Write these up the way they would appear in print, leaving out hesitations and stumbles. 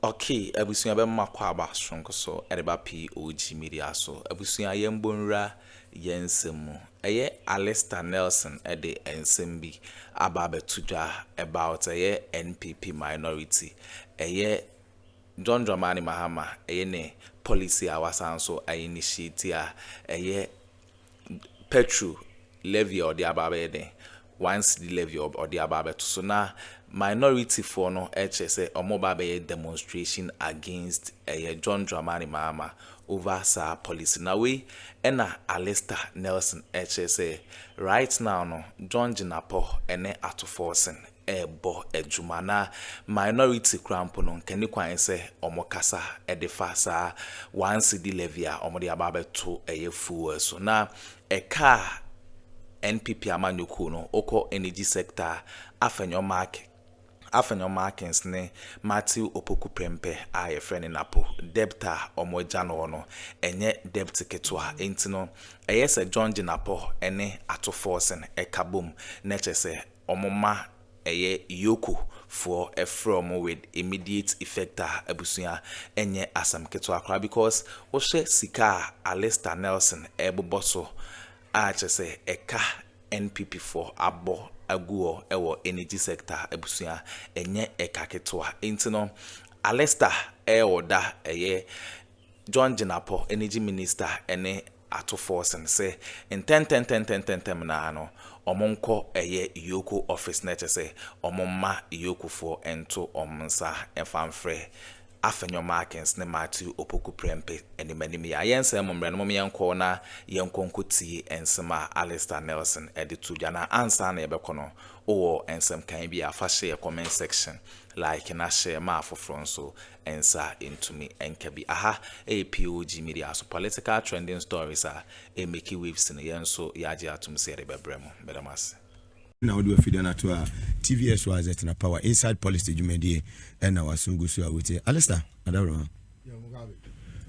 Okay, ebusuya be makwa aba sonko so edeba POG Media so ebusuya yembonra yensemu eye Alistair Nelson ede ensem bi aba betudwa about eye NPP minority eye John Dramani Mahama eye ne policy awasan so initiate a eye petrol levy or the ababe de once the levy or the ababe to so na minority for no HSA or mobile demonstration against John Dramani Mahama over sa policy. Now we ena Alistair Nelson HSA right now no John Jinapor ene Akuffo ebo ejumana minority crampo no keni kwan se omokasa edefa sa once the levy a omode ababe to fuel so na eka NPP amanyuku no oko energy sector Afenyo Markins ne Matthew Opoku Prempe a friend NAPO Dept omoja no enye Dept ketwa enti no se John Jinapor ene Akuffo ekabom nechese omoma EOCO for a from with immediate effect abusuya enye asam ketwa akra because ohwe sika Alistair Nelson eboboso a chese eka NPP for abo aguo ewo energy sector abusuya enye eka ketwa enti no Alistair oda John Jinapor energy minister ene Akuffo say in 10 na no omonko EOCO office na chese omomma EOCO for ento omonsa enfamfre Afenyo Markins ne Matthew Opoku Prempe eni manimi ayense momre no yenko na yenkonko tie ensema Alistair Nelson editu na ansa na yebekono owo ensem kan bi afa share comment section like na share ma afofro so ensa into me enkabi aha POG Media so political trending stories make waves in yenso yaje atum se rebebremo bedamas now do a feed na to TVS was at na power inside policy jumedie and our sungu so awete Alistair adaro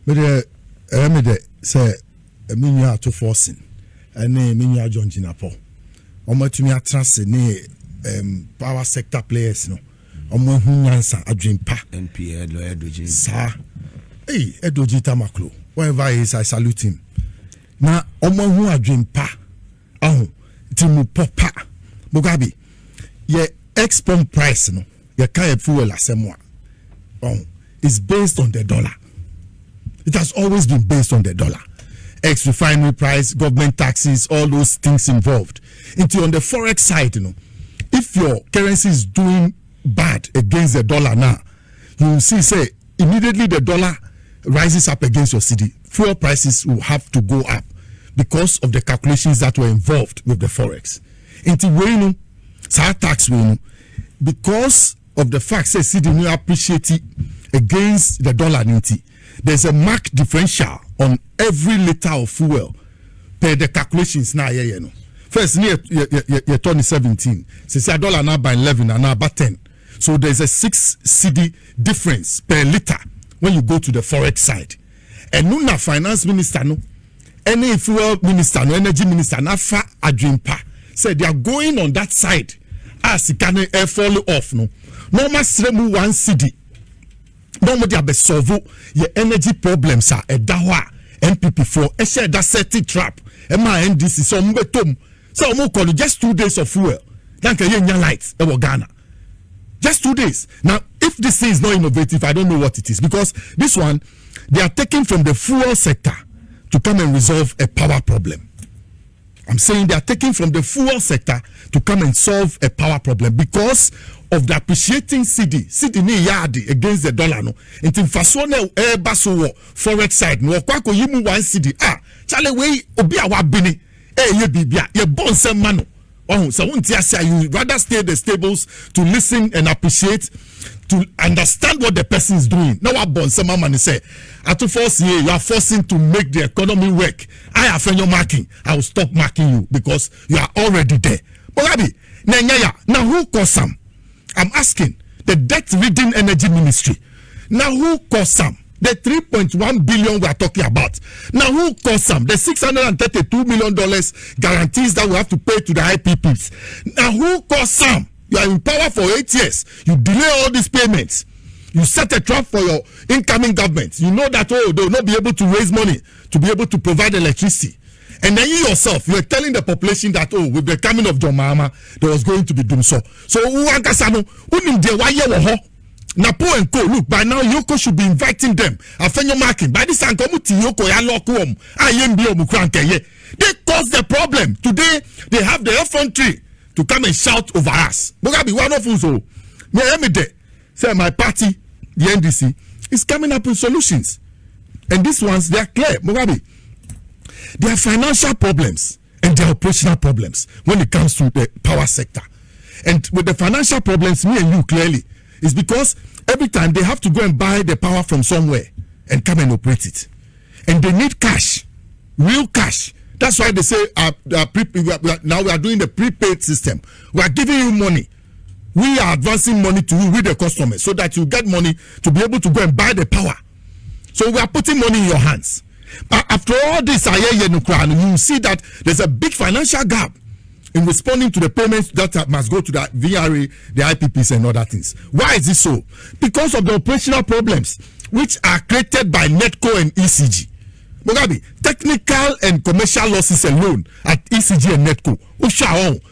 me de say minya Akuffo and minya John Jinapor omatumi atrase ne power sector players no omo hunyansa adwempa NPA lo Addo sa Addo tamaklo wherever he is I salute him na omo hu adwempa ahu timu popa Mugabe, ye export price no, ye carry fuel asemwa. It's based on the dollar. It has always been based on the dollar. Ex-refinery price, government taxes, all those things involved. Into on the Forex side, if your currency is doing bad against the dollar now, you will see, say, immediately the dollar rises up against your cedi. Fuel prices will have to go up because of the calculations that were involved with the Forex. Into we tax we because of the fact say cedi no appreciate against the dollar there's a marked differential on every liter of fuel per the calculations now first near 2017 since a dollar now by 11 and now by 10 so there's a 6 cedi difference per liter when you go to the Forex side and no finance minister no any fuel minister no energy minister na fa adwempa said they are going on that side as it can fall off no mas remu 1 cedi no mo dia be solve your energy problems are edawa NPP for e share that setting trap e ma NDC so mo betom so mo call just 2 days of fuel then can you light e Ghana just 2 days now if this thing is not innovative I don't know what it is because this one they are taking from the fuel sector to come and resolve a power problem. I'm saying they are taking from the fuel sector to come and solve a power problem because of the appreciating cedi ni yard against the dollar no. Inti faso na baso Forex side no kwa ko yimu 1 cedi chale we obi awa bini ye bibia ye bon sema no. Oh so won't you rather stay the stables to listen and appreciate to understand what the person is doing. Now what bon sema man say Akuffo you are forcing to make the economy work. I Afenyo marking. I will stop marking you because you are already there. But now who caused some? I'm asking the debt reading energy ministry. Now who caused some? The 3.1 billion we are talking about. Now who caused some? The $632 million guarantees that we have to pay to the IPPs. Now who caused some? You are in power for 8 years. You delay all these payments. You set a trap for your incoming government. You know that they will not be able to raise money to be able to provide electricity. And then you yourself, you are telling the population that, with the coming of John Mahama, there was going to be doom. So NAPO and Co. Look, by now EOCO should be inviting them. Afenyo Markin. By this time, EOCO ya lock home. They caused the problem. Today, they have the effrontery to come and shout over us. Mugabe, one of us, say my party, the NDC, is coming up with solutions. And these ones, they are clear. Mugabe, there are financial problems and there are operational problems when it comes to the power sector. And with the financial problems, me and you clearly, is because every time they have to go and buy the power from somewhere and come and operate it. And they need cash, real cash. That's why they say now we are doing the prepaid system. We are giving you money. We are advancing money to you with the customers so that you get money to be able to go and buy the power. So we are putting money in your hands. But after all this, you see that there's a big financial gap in responding to the payments that must go to the VRA, the IPPs and other things. Why is this so? Because of the operational problems which are created by NETCO and ECG. Mugabe, technical and commercial losses alone at ECG and NETCO.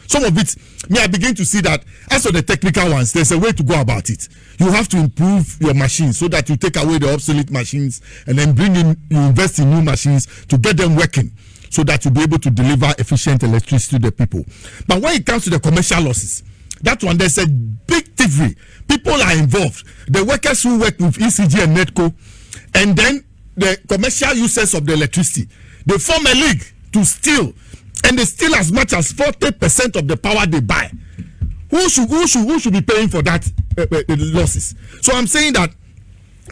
Some of it, I begin to see that as for the technical ones, there's a way to go about it. You have to improve your machines so that you take away the obsolete machines and then you invest in new machines to get them working, so that you'll be able to deliver efficient electricity to the people. But when it comes to the commercial losses, that one, there's a big thievery. People are involved. The workers who work with ECG and NETCO, and then the commercial users of the electricity, they form a league to steal, and they steal as much as 40% of the power they buy. Who should be paying for that losses? So I'm saying that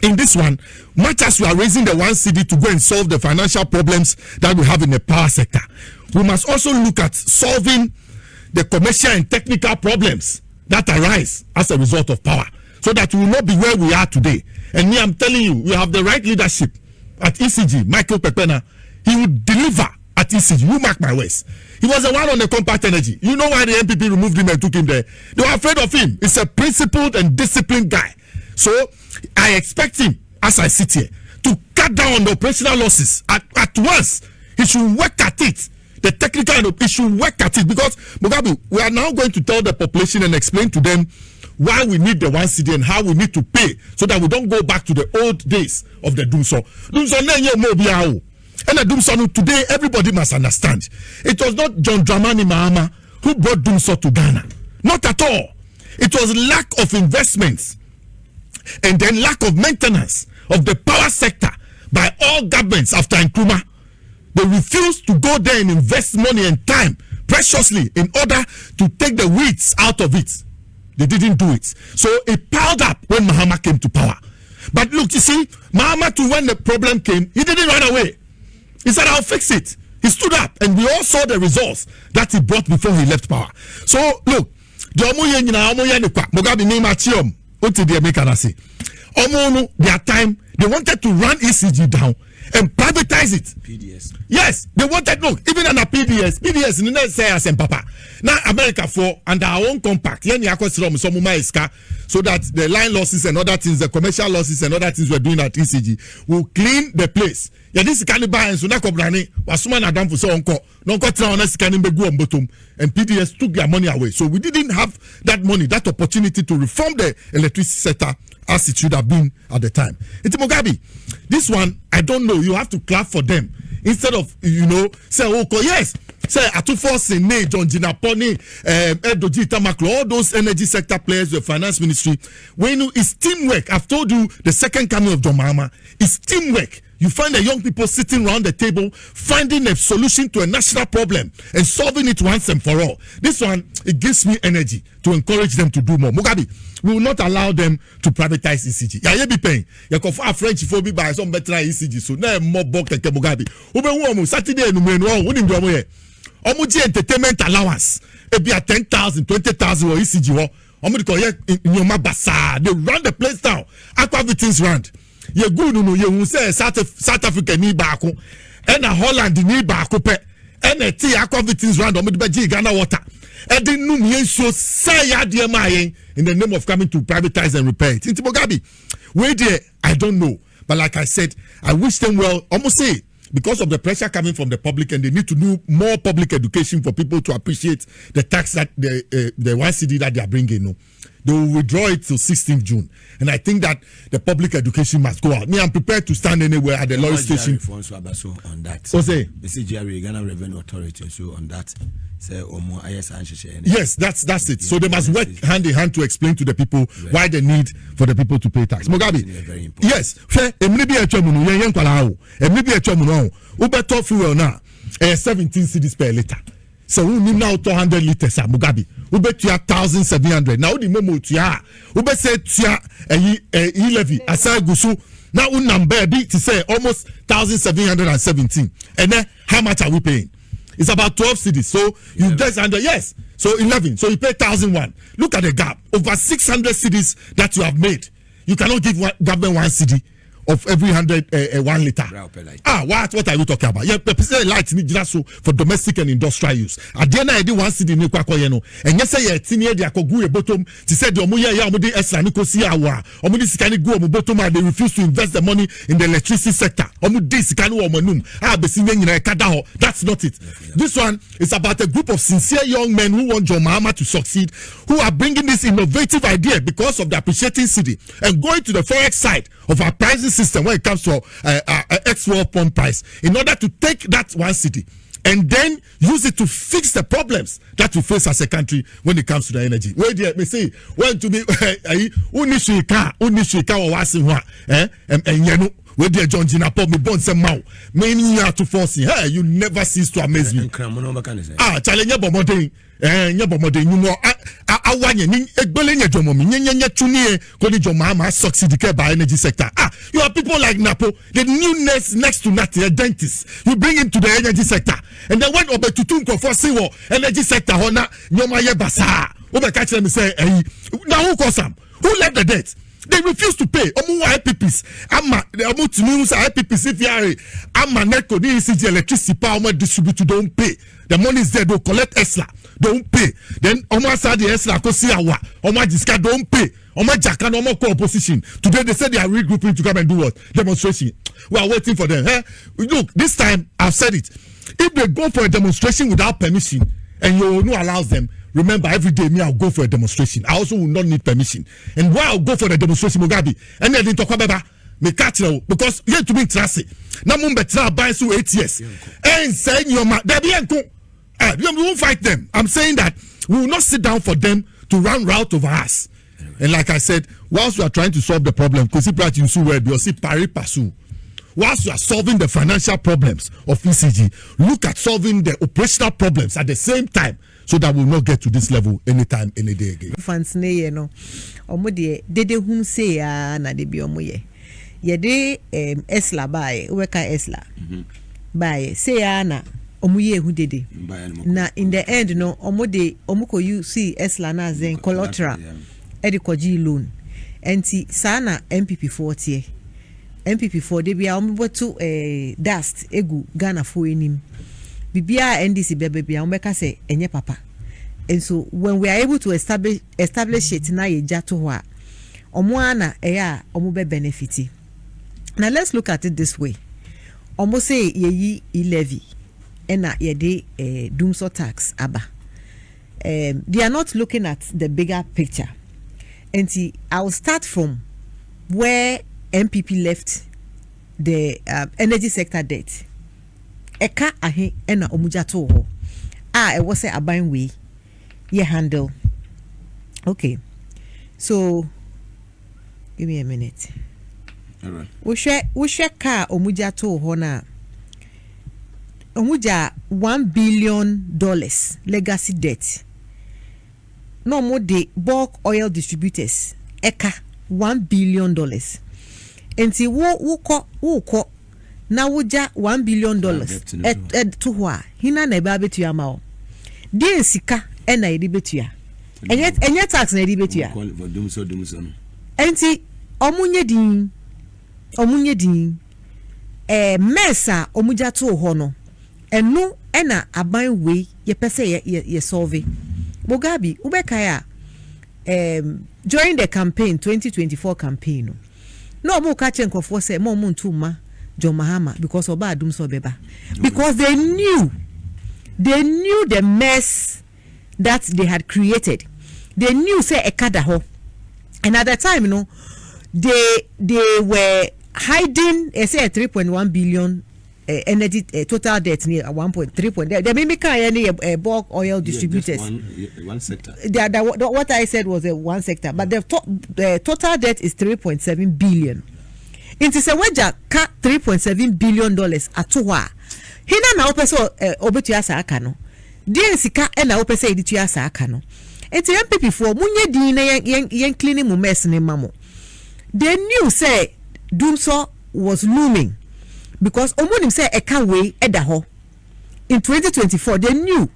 in this one, much as we are raising the 1 CD to go and solve the financial problems that we have in the power sector, we must also look at solving the commercial and technical problems that arise as a result of power, so that we will not be where we are today. And me, I'm telling you, we have the right leadership at ECG. Michael Pepena, he will deliver at ECG. You mark my words. He was the one on the compact energy. You know why the MPP removed him and took him there? They were afraid of him. He's a principled and disciplined guy. So I expect him, as I sit here, to cut down on the operational losses at once. He should work at it. The technical, he should work at it, because Mugabe, we are now going to tell the population and explain to them why we need the 1 CD and how we need to pay, so that we don't go back to the old days of the Doomso. And the Doomso today, everybody must understand. It was not John Dramani Mahama who brought Doomso to Ghana. Not at all. It was lack of investments and then lack of maintenance of the power sector by all governments after Akroma. They refused to go there and invest money and time preciously in order to take the weeds out of it. They didn't do it. So it piled up when Mahama came to power. But look, you see, Mahama too, when the problem came, he didn't run away. He said, I'll fix it. He stood up, and we all saw the results that he brought before he left power. So look, their time, they wanted to run ECG down and privatize it. PDS. Yes, they wanted, look, even on a PDS, in the say as Papa. Now America for under our own compact, so that the line losses and other things, the commercial losses and other things we're doing at ECG will clean the place. Yeah, this caliber and so was man adam for so and PDS took their money away. So we didn't have that money, that opportunity to reform the electricity sector as it should have been at the time. It's Mugabe. This one, I don't know. You have to clap for them instead of, say, okay, yes, say Akuffo, John Jinapor, Addo, all those energy sector players, the finance ministry. When it's teamwork, I've told you the second coming of John Mahama is teamwork. You find the young people sitting around the table, finding a solution to a national problem and solving it once and for all. This one, it gives me energy to encourage them to do more. Mugabe, we will not allow them to privatize ECG. You be paying. You can find French for me by some better ECG. So now more bulk than Mugabe. Saturday and Omuji entertainment allowance. It be at 10,000, 20,000 or ECG. They run the place down. Aquavitins run. You go you say South Africa ni baako and Holland ni baako pe and Aquavitins run Ghana water Edinum yenso say adeɛ ma yen in the name of coming to privatize and repair it. Inti Mugabe, where there I don't know, but like I said, I wish them well. Almost say because of the pressure coming from the public, and they need to do more public education for people to appreciate the tax that the one city that they are bringing. No, they will withdraw it till 16th June, and I think that the public education must go out. Me, I'm prepared to stand anywhere at the lorry station. On that, so say, Ghana Revenue Authority, so on that. Yes, that's it. So they must work hand in hand to explain to the people why they need for the people to pay tax. Mugabe, yes, fair. Maybe a chomunu, yen kwalao. Maybe a chomunu. Ubeto fuel na 17 cedis per liter. So we need now 200 liters. Mugabe, ubetia 1,700. Now the memo tia, ube say tia levy aside gusu. Now number be to say almost 1,717. And then how much are we paying? It's about 12 cedis. So you get under, yes. So 11. So you pay 1,001. Look at the gap. Over 600 cedis that you have made. You cannot give government 1 cedi of every 1 liter. What are we talking about? Yeah, the light need just so for domestic and industrial use. At the end I did 1 cedi ni kwa yeno. And yes, I tinye dia kogu e bottom. She said the omuya ya omudi esla ni kosi awa. Omudi sikani go omu bottom and they refuse to invest the money in the electricity sector. Omudi sikani omanum. Besinye nyina kadaho. That's not it. This one is about a group of sincere young men who want John Mahama to succeed, who are bringing this innovative idea because of the appreciating city and going to the Forex side of our pricing system when it comes to X12 pump price in order to take that 1 city and then use it to fix the problems that we face as a country when it comes to the energy. Where do you say when to be unishika or wasin and yenu where dear John Jinapor me born some mau many years to force hey you never cease to amaze me. Challenge bomodin nyabomode nyumo awanye ni egbele nye jomo mi nye tunie ko ni John Mahama succeed by energy sector. You are people like NAPO, the newness next to nothing, a dentist. You bring him to the energy sector and then when obetutunko for siwo energy sector hona nyoma ye basa obe catch them say now who cause them? Who left the debt? They refuse to pay. Omu IPPs. Ama omu tunu sa IPPs if ama neko ni ECG electricity power omu distribute don't pay. The money is there. Don't collect ESLA. Don't pay. Then omu sa the ESLA kosi awa. Omu diska don't pay. Omu jaka no omu co-opposition. Today they said they are regrouping to come and do what? Demonstration. We are waiting for them. Look, this time I've said it. If they go for a demonstration without permission and you no allows them. Remember, every day me I'll go for a demonstration. I also will not need permission. And why I'll go for the demonstration, Mugabe? And then talk about me catch now because you have to be trusty. Now mumbe try buy so 8 years. And saying your man, they we won't fight them. I'm saying that we will not sit down for them to run route over us. And like I said, whilst we are trying to solve the problem, because you see where you see pari pasu. Whilst you are solving the financial problems of ECG, look at solving the operational problems at the same time. So that we will not get to this level anytime, any day again. Fans ne no, omo de hun say na de bi omo ye. Ye de esla bae, weka esla. Bae say na omo ye hu dede. Na in the end no omo ko you see esla na zen collateral. Edi koji loan. Enti sana MPP4 tie. MPP4 de bia omo botu dust egu Ghana fo enim. Bibia NDC bebia umbeka say enye papa. And so when we are able to establish it na ye jato wa omo ana eya omo be benefiti. Now let's look at it this way. Omo say ye levy ena ye de doomso tax aba. They are not looking at the bigger picture. And see, I will start from where MPP left the energy sector debt. Eka ahe ena omujato ho e was say aban we ye handle. Okay, so give me a minute. All right, we share car omujato ho na omuja $1 billion legacy debt. No more the bulk oil distributors eka $1 billion. And see wo ko na wuja $1 billion to hwa hina na eba betu ya mao die sika ena edi betu ya enye tax na edi betu ya enti omunye din mesa omuja to ho no enu ena aban we ye pese ye solve Bogabi ubekaya during the campaign 2024 campaign no mo ka chen Akuffo say mo ntuma John Mahama because oba adum so beba because they knew the mess that they had created. They knew say ekada ho, and at that time they were hiding say 3.1 billion energy total debt near 1.3. They may any bulk oil distributors. One sector. What I said was one sector, but the total debt is 3.7 billion. It is a wager cut $3.7 billion atowa. Hina na opeso obetua sa aka no. Die sika e na opese editua sa aka no. Enti MPP for munye din na yen cleaning mu mess ne mamo. They knew say Dumso was looming because omunim say e can way eda ho. In 2024 they knew,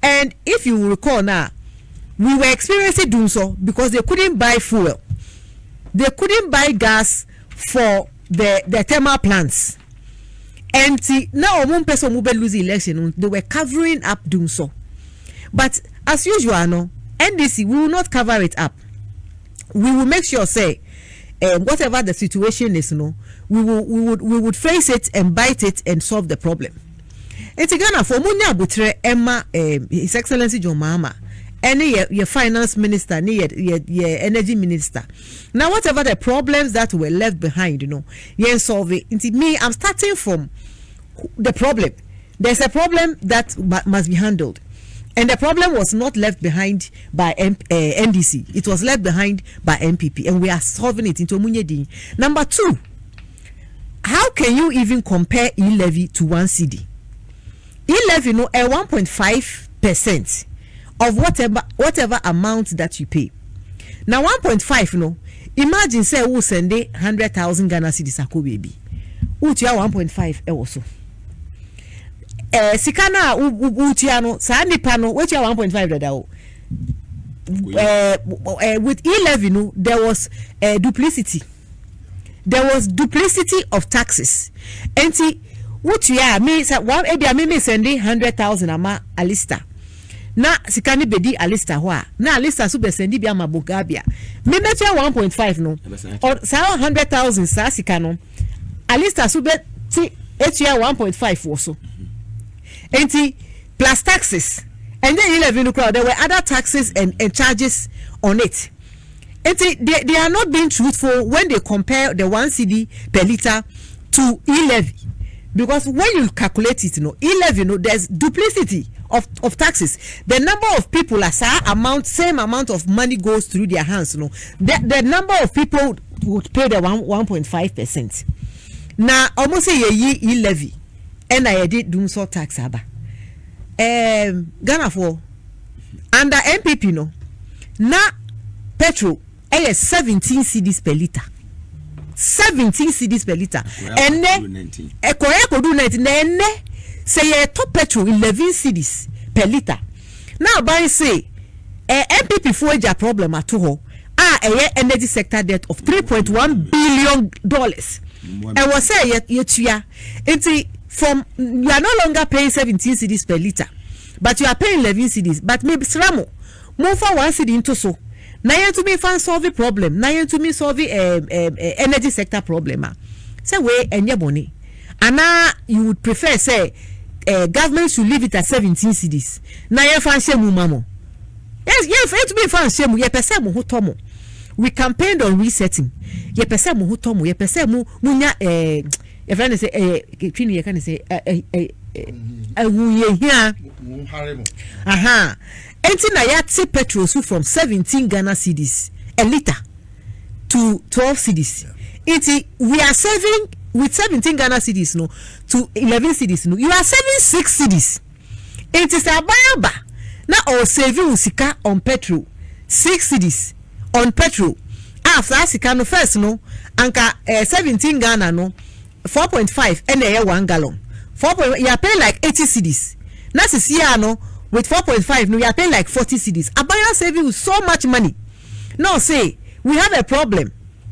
and if you recall now, we were experiencing Dumso because they couldn't buy fuel, they couldn't buy gas for the thermal plants. And now one person who lose the election, they were covering up Dumso. But as usual, no NDC, we will not cover it up. We will make sure say whatever the situation is, no, we would face it and bite it and solve the problem. It's Ghana for Munya Butre Emma, His Excellency John Mahama, any your finance minister, your energy minister. Now whatever the problems that were left behind, solve it. Into me, I'm starting from the problem. There's a problem that must be handled, and the problem was not left behind by NDC. It was left behind by MPP, and we are solving it into Munyedi. Number two, how can you even compare e-levy to one CD? E-levy, a 1.5% of whatever amount that you pay. Now 1.5, imagine say we send 100,000 Ghana cedis ako baby. Utia 1.5 also. Sikana utia no sa nipa no utia 1.5 dada o. With e-levy there was duplicity. There was duplicity of taxes. And see utia me say one ebia me send 100,000 ama alista. Na sikani bedi alista ho a na alista so be sendi bia mabogabia me metia 1.5 no or sa 100,000 sa sika no alista so be ti etia 1.5 also enti plus taxes, and then 11 crowd there were other taxes and charges on it. Enti they are not being truthful when they compare the 1 CD per liter to e-levy, because when you calculate it, e-levy, there's duplicity of taxes. The number of people same amount of money goes through their hands. The number of people would pay the 1.5%. Now almost say e-levy, and I did do so tax aba. Ghana for under MPP na petrol 17 cedis per liter. 17 cedis per liter. And then Korea do 19. Then say top petrol 11 cedis per liter. Now by say MPP for a problem at all. Energy sector debt of $3.1 billion. And was say yet from you are no longer paying 17 cedis per liter, but you are paying 11 cedis. But maybe Sramo move for 1 cedi into so. Now you to me find solve the problem. Now you to me solve energy sector problem. Say way and your money. And now you would prefer say government should leave it at 17 cedis. Now you find shame mamo. Yes, to be found shame. You person who tomo. We campaigned on resetting. You person who tomo. You person who munya if I say twin you can say Enti na yati petrol so from 17 Ghana cedis a liter to 12 cedis. Enti we are saving with 17 Ghana cedis to 11 cedis you are saving 6 cedis. It is a bayaba na or saving sika on petrol 6 cedis on petrol. After sika no first anka 17 Ghana 4.5 and 1 gallon. 4. You are paying like 80 cedis. Now this year with 4.5 you are paying like 40 cedis. Abaya saving you so much money. Now say we have a problem.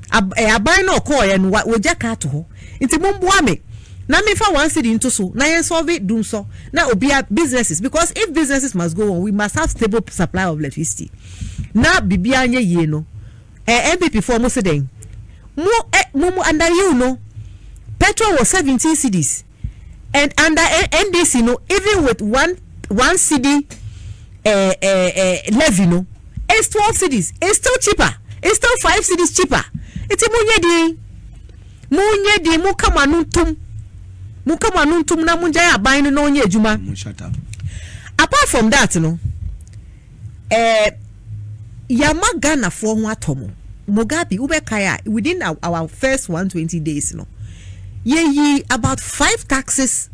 Abaya no call and what we just cut to. It's mumbuame. na me fa one city into so na yen solve it doom so na obia businesses, because if businesses must go on, we must have stable supply of electricity. Na bibia anye ye no MPP for mo se den mo under you no petrol was 17 cedis, and under NDC no, even with one cedi levy no, it's 12 cedis. It's still cheaper. It's still 5 cedis cheaper. It's munye di mu kama nuntum na munja aban no onye adwuma. Shut up. Apart from that no, yama Ghana for ho atomo Mugabe ubekaya within our first 120 days no, ye about 5 taxes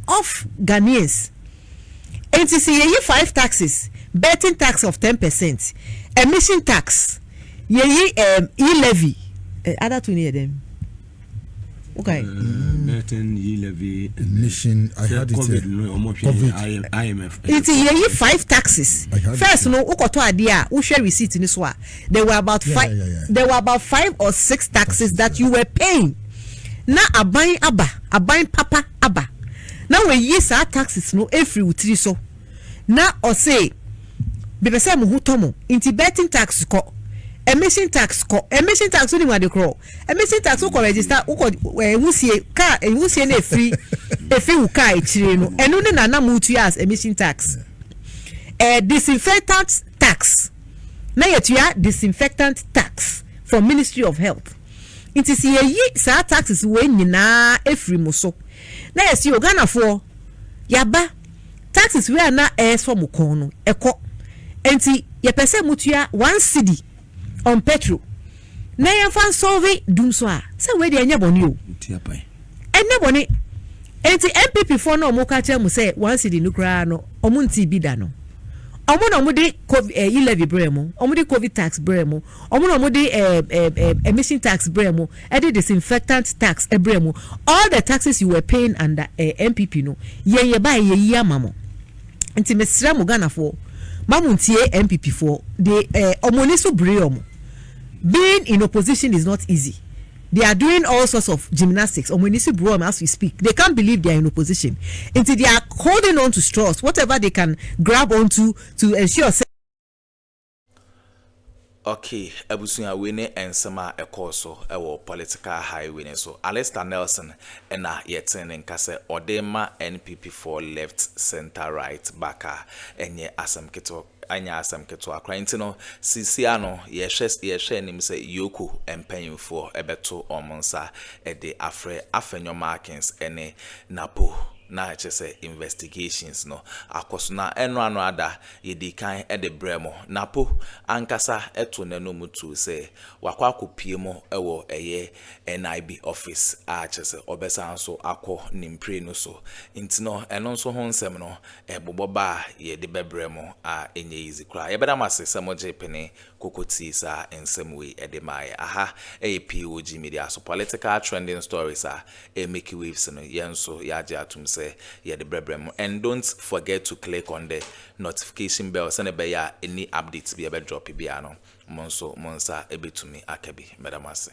of Ghanaians. And to see ye 5 taxes, betting tax of 10%, emission tax, ye e-levy, other two near them. Okay. Betting e-levy, emission. I had it. COVID. IMF. It's ye 5 taxes. First, no, ukoto adia, we share receipt in this one. There were about 5. There were about 5 or 6 taxes that you were paying. Na abayin papa aba. Now when ye sa taxes no every utiri so. Na or say bebe say mo hutomo inti betting tax ko, emission tax only what they call. Emission tax ko register uko wusie car wusie na free uka echire no. Enu ne na mutu as emission tax. Disinfectant tax. Na yetua disinfectant tax from Ministry of Health. Inti si ye sa taxes we nyina every muso. Na yesi Ghana for yaba taxes we are na for mukon no eko enti ye pese mutua 1 cedi on petrol na ye fan solve dum so a se we de enya boni o Tiapai. enya boni enti MPP for no mo ka che mu se 1 cedi no kra no omunti bi da no omo na omudi e-levy bremo omudi COVID tax bremo omo na omudi emission tax bremo edi disinfectant tax bremo. All the taxes you were paying under MPP no ye buy ye yi amamo nti mesra mo Ghana for mamuntie MPP for the omoni so bre omo. Being in opposition is not easy. They are doing all sorts of gymnastics. As we speak, they can't believe they are in opposition until they are holding on to straws, whatever they can grab onto to ensure. Okay, abusunya we ne ensema ekoso ewo political highway ne so Alistair Nelson na yeten nkase odema NPP for left center right baka enye asamketo anya asamketo akranti no sisiano ye nim se EOCO empanyimfo ebeto omonsa ede Afenyo Markins ene NAPO na chese investigations no akoso na eno ada yedikan ede bremo NAPO ankasa eto nanu mutu se wakwa akopie mo ewo eye NIB office a chese obesa nso akọ nimpre no so intino eno nso ho nsem no eboboba yede bebremo a enye easy kra yebeda masese moje pene kokoti sa ensem we ede mai aha POG Media so political trending stories are make waves no yenso yaje atum say yeah the brebrem. And don't forget to click on the notification bell send any updates be able drop biano monsa ebetumi akabi medamase.